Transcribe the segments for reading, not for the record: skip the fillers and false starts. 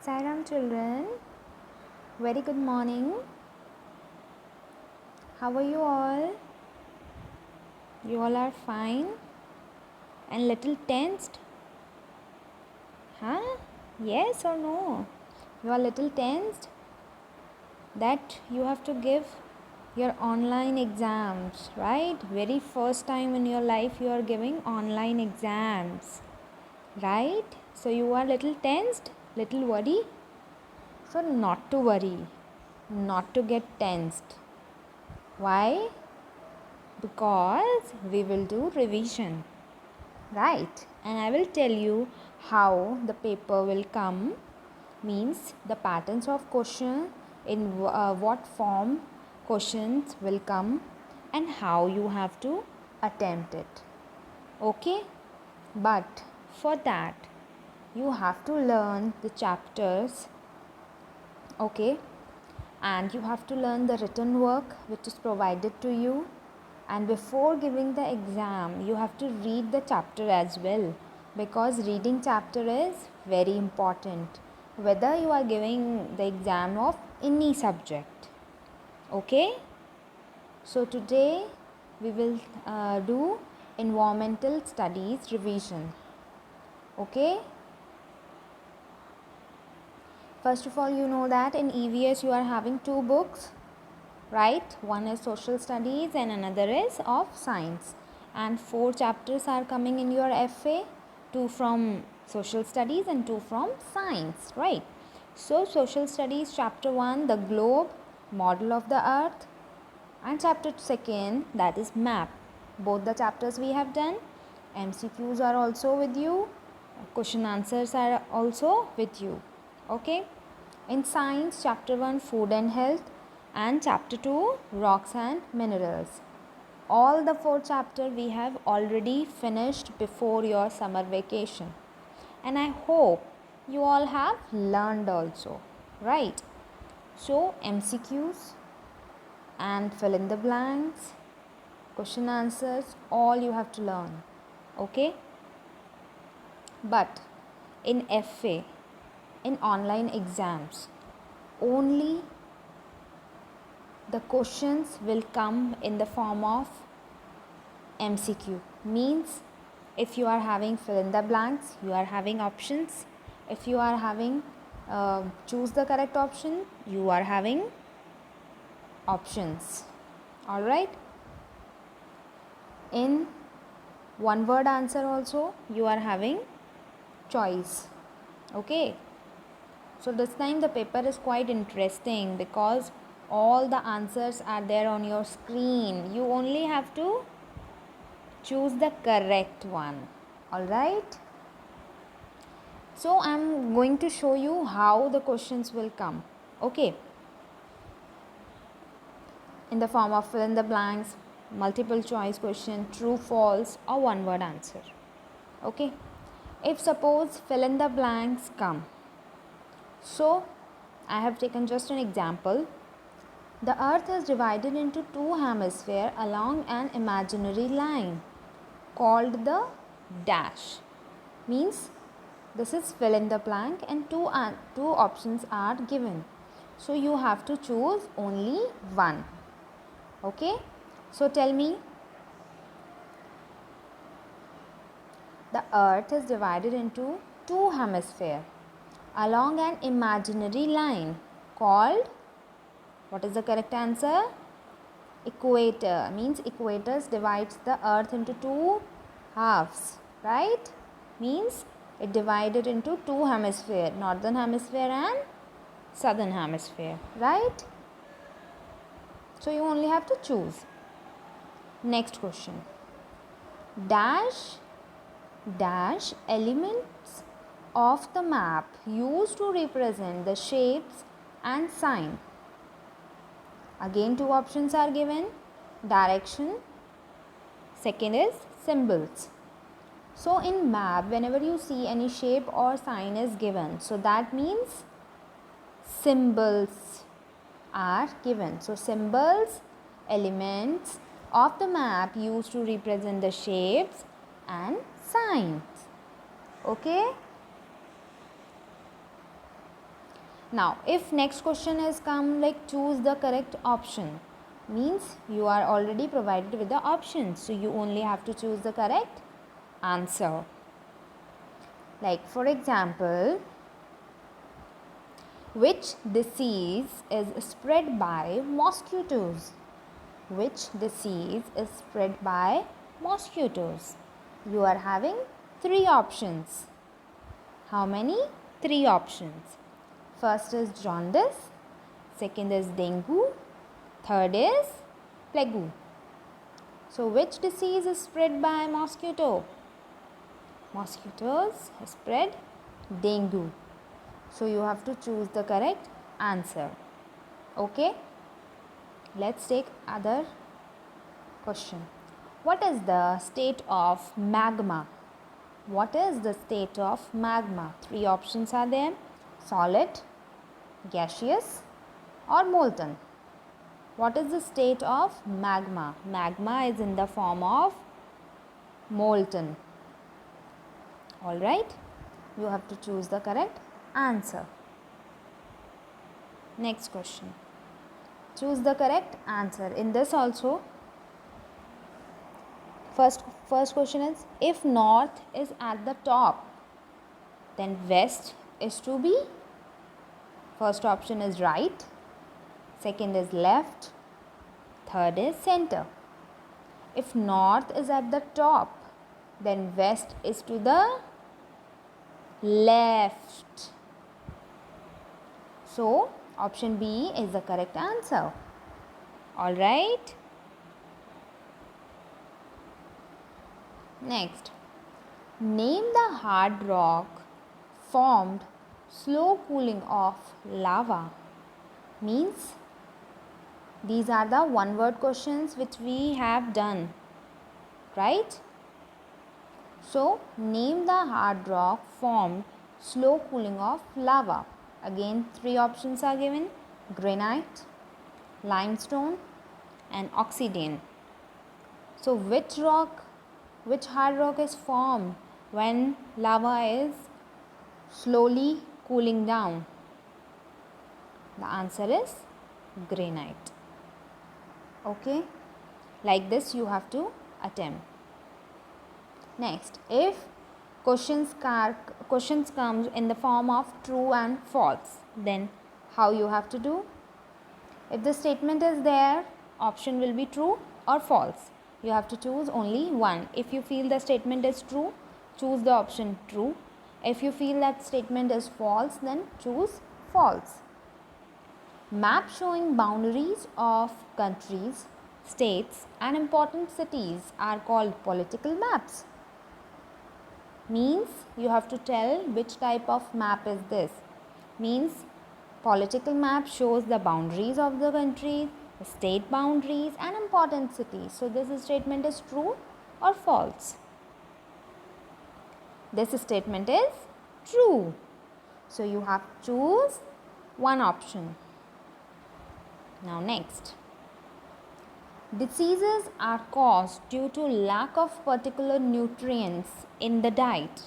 Sairam children, very good morning. How are you all? You all are fine and little tensed? Huh? Yes or no? You are little tensed that you have to give your online exams, right? Very first time in your life you are giving online exams, right? So you are little tensed, little worried. So not to worry, not to get tensed. Why? Because we will do revision, right? And I will tell you how the paper will come, means the patterns of question, in what form questions will come, and how you have to attempt it. Okay? But for that you have to learn the chapters, okay? And you have to learn the written work which is provided to you, and before giving the exam you have to read the chapter as well, because reading chapter is very important whether you are giving the exam of any subject. Okay, so today we will do environmental studies revision. Okay, first of all, you know that in EVS you are having two books, right? One is social studies and another is of science, and 4 chapters are coming in your FA, 2 from social studies and 2 from science, right? So social studies chapter 1, the globe, model of the earth, and chapter 2, that is map. Both the chapters we have done. MCQs are also with you, question answers are also with you. Okay, in science chapter 1, food and health, and chapter 2, rocks and minerals. All the 4 chapters we have already finished before your summer vacation, and I hope you all have learned also, right? So MCQs and fill in the blanks, question answers, all you have to learn. Okay, but in FA, in online exams, only the questions will come in the form of MCQ. Means if you are having fill in the blanks, you are having options. If you are having choose the correct option, you are having options. All right. In one word answer also you are having choice. Okay, so this time the paper is quite interesting because all the answers are there on your screen. You only have to choose the correct one. All right, so I'm going to show you how the questions will come. Okay, in the form of fill in the blanks, multiple choice question, true, false, or one word answer. Okay, if suppose fill in the blanks come, so I have taken just an example. The earth is divided into 2 hemispheres along an imaginary line called the dash. Means this is fill in the blank and two options are given. So you have to choose only one. Okay, so tell me, the earth is divided into 2 hemispheres along an imaginary line called, what is the correct answer? Equator. Means equators divides the earth into 2 halves, right? Means it divided into 2 hemispheres, northern hemisphere and southern hemisphere, right? So you only have to choose. Next question. Dash elements of the map used to represent the shapes and sign. Again 2 options are given, direction, second is symbols. So in map, whenever you see any shape or sign is given, so that means symbols are given. So symbols, elements of the map used to represent the shapes and signs. Okay, Now if next question has come like choose the correct option, means you are already provided with the options, so you only have to choose the correct answer. Like for example, which disease is spread by mosquitoes? Which disease is spread by mosquitoes? You are having 3 options. How many? 3 options. First is jaundice, second is dengue, third is plague. So which disease is spread by mosquito? Mosquitoes spread dengue. So you have to choose the correct answer. Okay? Let's take other question. What is the state of magma? What is the state of magma? 3 options are there. Solid, gaseous or molten. What is the state of magma? Magma is in the form of molten. Alright, you have to choose the correct answer. Next question. Choose the correct answer. In this also, first question is, if north is at the top, then west is to be, first option is right, second is left, third is center. If north is at the top, then west is to the left. So option B is the correct answer. Alright. Next, name the hard rock formed slow cooling of lava. Means these are the one word questions which we have done, right? So name the hard rock formed slow cooling of lava. Again 3 options are given: granite, limestone and obsidian. So which hard rock is formed when lava is slowly cooling down? The answer is granite. Okay, like this you have to attempt. Next, if questions comes in the form of true and false, then how you have to do? If the statement is there, option will be true or false. You have to choose only one. If you feel the statement is true, choose the option true. If you feel that statement is false, then choose false. Map showing boundaries of countries, states and important cities are called political maps. Means you have to tell which type of map is this. Means political map shows the boundaries of the country, the state boundaries and important cities. So this statement is true or false? This statement is true. So you have to choose one option. Now next. Diseases are caused due to lack of particular nutrients in the diet.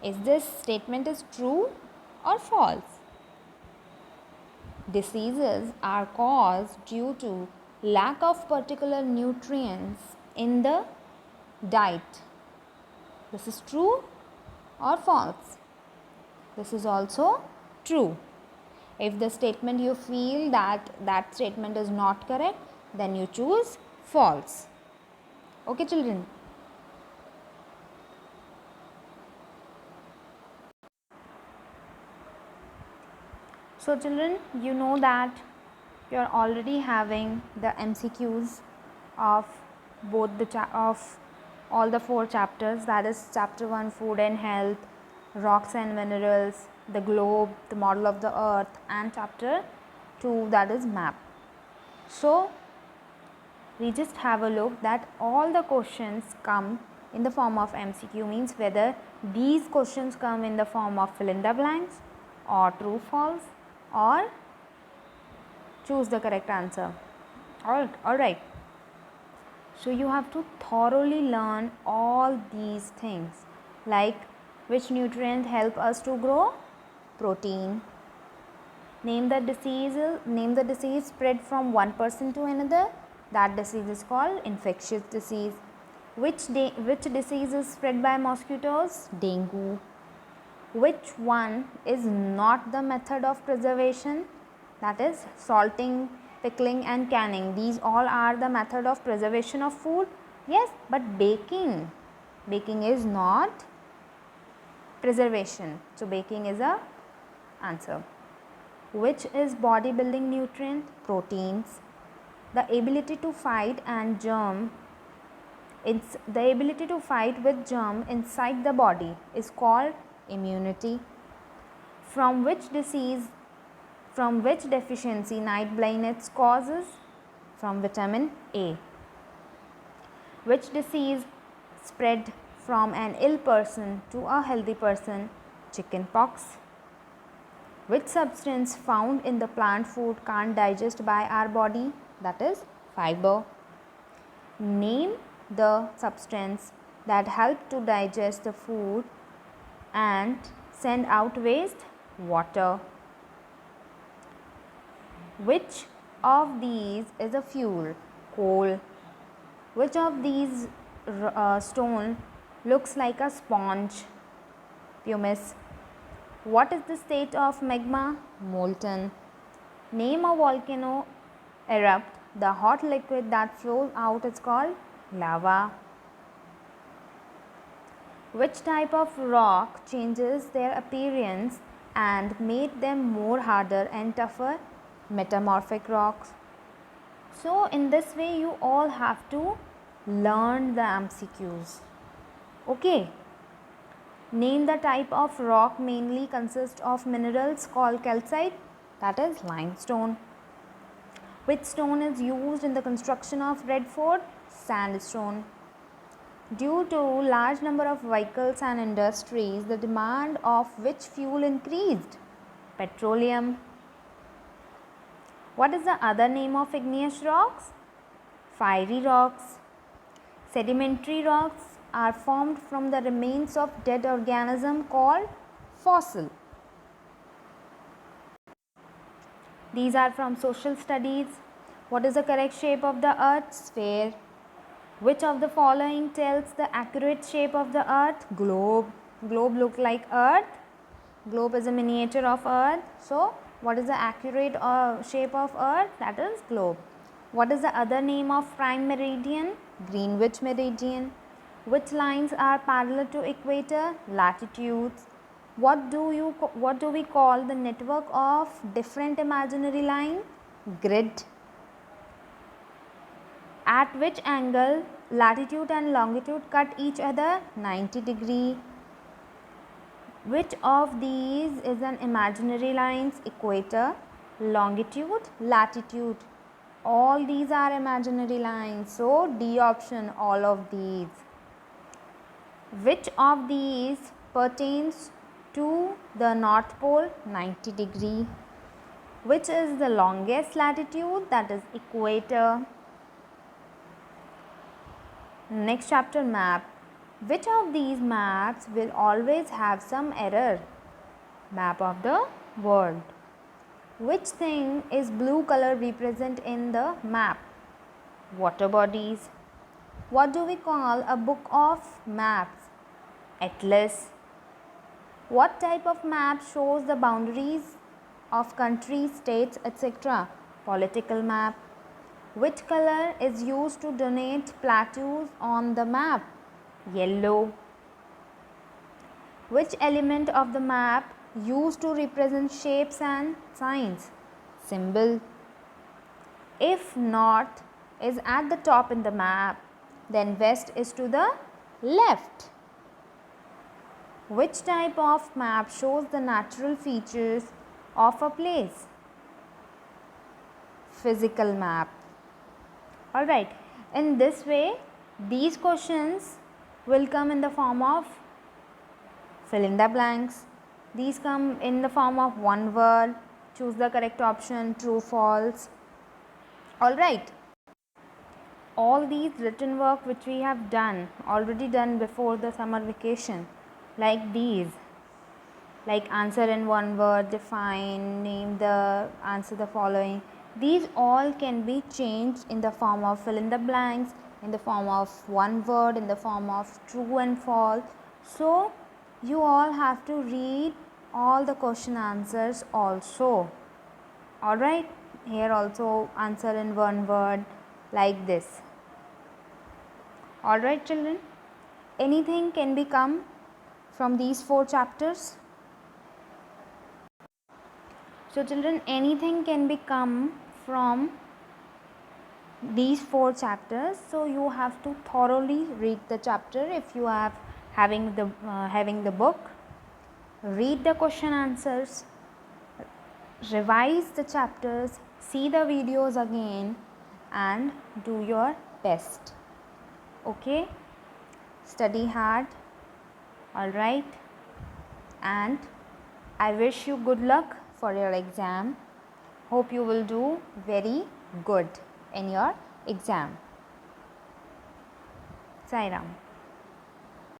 Is this statement is true or false? Diseases are caused due to lack of particular nutrients in the diet. This is true or false? This is also true. If the statement you feel that statement is not correct, then you choose false. Okay, children. So children, you know that you are already having the MCQs of both of all the 4 chapters, that is chapter 1 food and health, rocks and minerals, the globe, the model of the earth, and chapter 2, that is map. So we just have a look that all the questions come in the form of MCQ, means whether these questions come in the form of fill in the blanks or true false or choose the correct answer. Alright. So you have to thoroughly learn all these things, like which nutrient help us to grow? Protein. Name the disease spread from one person to another. That disease is called infectious disease. Which disease is spread by mosquitoes? Dengue. Which one is not the method of preservation? That is salting, pickling and canning. These all are the method of preservation of food. Yes, but baking is not preservation. So baking is a answer. Which is bodybuilding nutrient? Proteins. The ability to fight with germ inside the body is called immunity. From which deficiency night blindness causes? From vitamin A. Which disease spread from an ill person to a healthy person? Chicken pox. Which substance found in the plant food can't digest by our body? That is fiber. Name the substance that help to digest the food and send out waste? Water. Which of these is a fuel? Coal. Which of these stone looks like a sponge? Pumice. What is the state of magma? Molten. Name a volcano erupt. The hot liquid that flows out is called lava. Which type of rock changes their appearance and made them more harder and tougher? Metamorphic rocks. So in this way you all have to learn the MCQs. Okay. Name the type of rock mainly consists of minerals called calcite, that is limestone. Which stone is used in the construction of Red Fort? Sandstone. Due to large number of vehicles and industries, the demand of which fuel increased? Petroleum. What is the other name of igneous rocks? Fiery rocks. Sedimentary rocks are formed from the remains of dead organism called fossil. These are from social studies. What is the correct shape of the earth? Sphere. Which of the following tells the accurate shape of the earth? Globe. Globe look like earth. Globe is a miniature of earth. So what is the accurate shape of earth? That is globe. What is the other name of prime meridian? Greenwich meridian. Which lines are parallel to equator? Latitudes. What do we call the network of different imaginary line? Grid. At which angle latitude and longitude cut each other? 90 degree. Which of these is an imaginary lines? Equator, longitude, latitude. All these are imaginary lines. So D option, all of these. Which of these pertains to the North Pole? 90 degree. Which is the longest latitude? That is equator. Next chapter, map. Which of these maps will always have some error? Map of the world. Which thing is blue color represent in the map? Water bodies. What do we call a book of maps? Atlas. What type of map shows the boundaries of countries, states, etc.? Political map. Which color is used to denote plateaus on the map? Yellow. Which element of the map used to represent shapes and signs? Symbol. If north is at the top in the map, then west is to the left. Which type of map shows the natural features of a place? Physical map. Alright, in this way, these questions will come in the form of fill in the blanks. These come in the form of one word. Choose the correct option, true, false. Alright. All these written work which we have already done before the summer vacation, like these. like answer in one word, define, name the answer the following. These all can be changed in the form of fill in the blanks, in the form of one word, in the form of true and false. So you all have to read all the question answers also. Alright, here also answer in one word like this. Alright children, anything can become from these 4 chapters. So children, anything can become from these 4 chapters. So you have to thoroughly read the chapter if you are having the book. Read the question answers, revise the chapters, see the videos again and do your best. Okay, study hard. All right, and I wish you good luck for your exam. Hope you will do very good in your exam. Sai Ram.